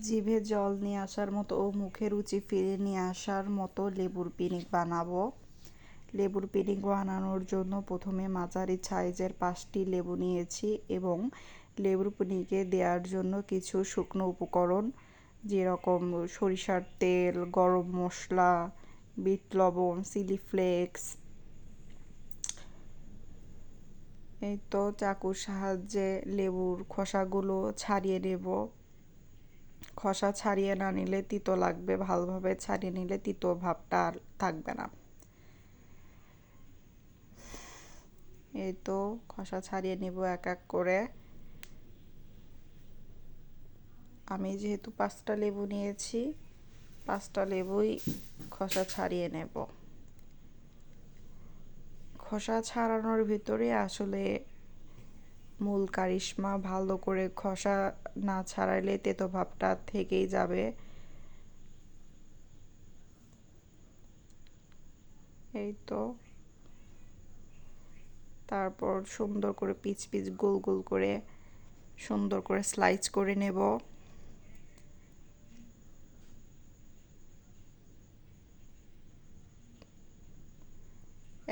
জিভে জল নিয়ে আসার মতো ও মুখে রুচি ফিরিয়ে নিয়ে আসার মতো লেবুর পিনিক বানাবো। লেবুর পিনিক বানানোর জন্য প্রথমে মাঝারি সাইজের 5টি লেবু নিয়েছি এবং লেবুর পিনিকে দেওয়ার জন্য কিছু শুকনো উপকরণ যেরকম সরিষার তেল, গরম মশলা, বিট লবণ, চিলি ফ্লেক্স। এই তো চাকুর সাহায্যে লেবুর খোসাগুলো ছাড়িয়ে নেব। খোসা ছাড়িয়ে না নিলে তিতো লাগবে, ভালোভাবে ছাড়িয়ে নিলে তিতো ভাবটা আর থাকবে না। এই তো খোসা ছাড়িয়ে নেব এক এক করে। আমি যেহেতু 5টা লেবু নিয়েছি, 5টা লেবুই খোসা ছাড়িয়ে নেব। খোসা ছাড়ানোর ভিতরে আসলে মূল কারিশমা, ভালো করে খোসা না ছাড়াইলে তেতো ভাবটা থেকেই যাবে। এই তো তারপর সুন্দর করে পিচ পিচ গোল গোল করে সুন্দর করে স্লাইস করে নেব।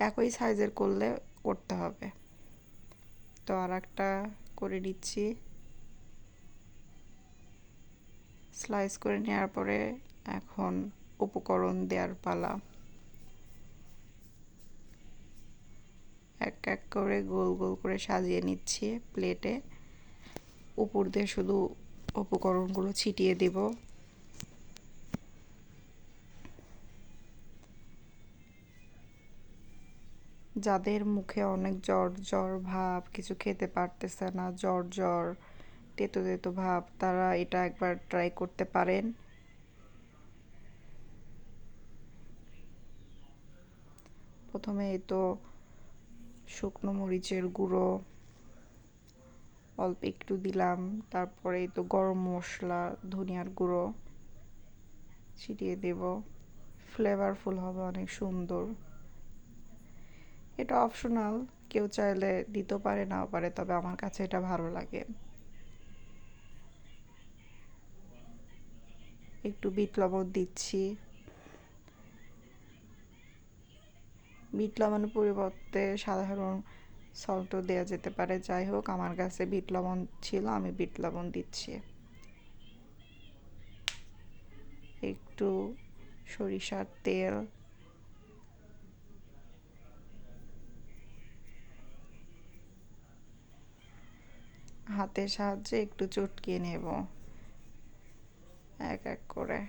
একই সাইজের করতে হবে। তো আর একটা করে নিচ্ছি। স্লাইস করে নেওয়ার পরে এখন উপকরণ দেওয়ার পালা। এক এক করে গোল গোল করে সাজিয়ে নিচ্ছি প্লেটে। উপর দিয়ে শুধু উপকরণগুলো ছিটিয়ে দেব। যাদের মুখে অনেক জ্বর জ্বর ভাব, কিছু খেতে পারতেছে না, জ্বর জ্বর তেতো তেতো ভাব, তারা এটা একবার ট্রাই করতে পারেন। প্রথমে এই তো শুকনো মরিচের গুঁড়ো অল্প একটু দিলাম, তারপরে এই তো গরম মশলা, ধনিয়ার গুঁড়ো ছিটিয়ে দেব। ফ্লেভারফুল হবে অনেক সুন্দর। এটা অপশনাল, কেউ চাইলে দিতে পারে নাও পারে, তবে আমার কাছে এটা ভালো লাগে। একটু বিট লবণ দিচ্ছি। বিট লবণের পরিবর্তে সাধারণ সল্টও দেওয়া যেতে পারে, যাই হোক আমার কাছে বিট লবণ ছিল, আমি বিট লবণ দিচ্ছি। একটু সরিষার তেল, হাতের সাহায্যে একটু চটকিয়ে নেব এক এক করে।